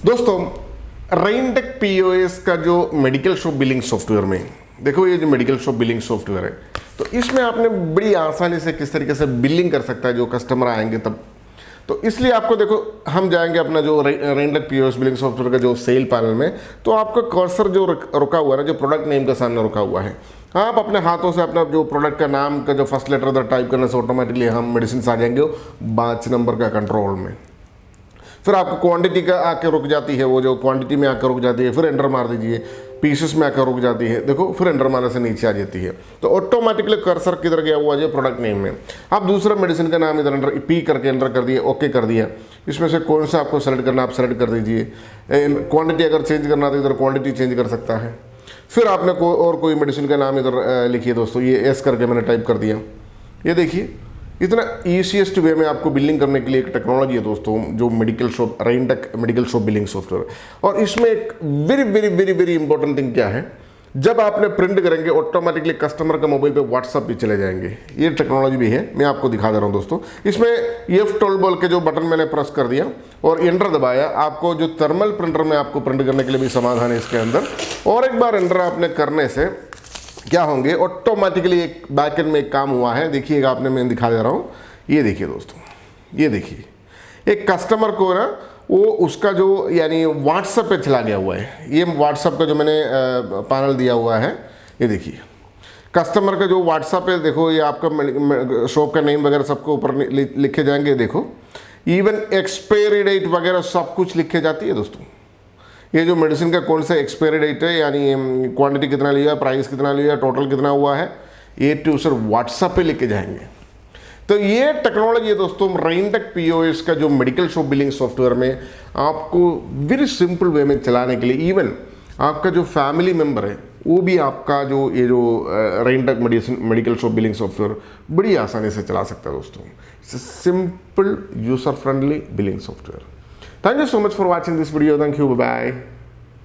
दोस्तों रेनटेक पीओएस का जो मेडिकल शॉप बिलिंग सॉफ्टवेयर में देखो, ये जो मेडिकल शॉप बिलिंग सॉफ्टवेयर है, तो इसमें आपने बड़ी आसानी से किस तरीके से बिलिंग कर सकता है जो कस्टमर आएंगे तब। तो इसलिए आपको देखो, हम जाएंगे अपना जो रेनटेक पीओएस बिलिंग सॉफ्टवेयर का जो सेल पैनल में, तो आपका कर्सर जो रुका हुआ है ना, जो प्रोडक्ट नेम के सामने रुका हुआ है, आप अपने हाथों से अपना जो प्रोडक्ट का नाम का जो फर्स्ट लेटर उधर टाइप करने से ऑटोमेटिकली हम मेडिसिन आ जाएंगे बैच नंबर का कंट्रोल में। फिर आपको क्वांटिटी का आके रुक जाती है, वो जो क्वांटिटी में आकर रुक जाती है, फिर एंटर मार दीजिए, पीसेस में आकर रुक जाती है, देखो फिर एंटर मारने से नीचे आ जाती है। तो ऑटोमेटिकली कर्सर किधर गया हुआ है प्रोडक्ट नेम में। आप दूसरा मेडिसिन का नाम इधर एंटर पी करके एंटर कर दिए, ओके कर दिया। इसमें से कौन सा आपको सेलेक्ट करना आप सेलेक्ट कर दीजिए। क्वांटिटी अगर चेंज करना तो इधर क्वांटिटी चेंज कर सकता है। फिर आपने और कोई मेडिसिन का नाम इधर लिखिए दोस्तों, ये एस करके मैंने टाइप कर दिया। ये देखिए इतना ईजीएस्ट वे में आपको बिलिंग करने के लिए एक टेक्नोलॉजी है दोस्तों, जो medical shop Rentech medical shop billing software. और इसमें एक very very very very important thing क्या है, जब आपने प्रिंट करेंगे ऑटोमेटिकली कस्टमर के मोबाइल पे व्हाट्सएप भी चले जाएंगे। ये टेक्नोलॉजी भी है, मैं आपको दिखा दे रहा हूँ दोस्तों। इसमें F12 बोल के जो बटन मैंने प्रेस कर दिया और एंटर दबाया, आपको जो थर्मल प्रिंटर में आपको प्रिंट करने के लिए भी समाधान है इसके अंदर। और एक बार एंटर आपने करने से क्या होंगे, ऑटोमेटिकली एक बैकएंड में एक काम हुआ है। देखिएगा, आपने मैं दिखा दे रहा हूँ। ये देखिए दोस्तों, ये देखिए एक कस्टमर को ना वो उसका जो यानी व्हाट्सएप पे चला गया हुआ है। ये व्हाट्सएप का जो मैंने पैनल दिया हुआ है, ये देखिए कस्टमर का जो व्हाट्सएप है, देखो ये आपका शॉप का नेम वगैरह सबको ऊपर लिखे जाएंगे। देखो इवन एक्सपायरी डेट वगैरह सब कुछ लिखे जाती है दोस्तों। ये जो मेडिसिन का कौन सा एक्सपायरी डेट है, यानी क्वांटिटी कितना लिया, प्राइस कितना लिया, टोटल कितना हुआ है, ये टू सर व्हाट्सएप पे लिखे जाएंगे। तो ये टेक्नोलॉजी है दोस्तों रेनटेक पीओएस का, जो मेडिकल शॉप बिलिंग सॉफ्टवेयर में आपको वेरी सिंपल वे में चलाने के लिए, इवन आपका जो फैमिली मेम्बर है वो भी आपका जो ये जो रेनटेक मेडिकल शॉप बिलिंग सॉफ्टवेयर बड़ी आसानी से चला सकता है दोस्तों। It's simple user friendly billing software. Thank you so much for watching this video. Thank you. Bye bye.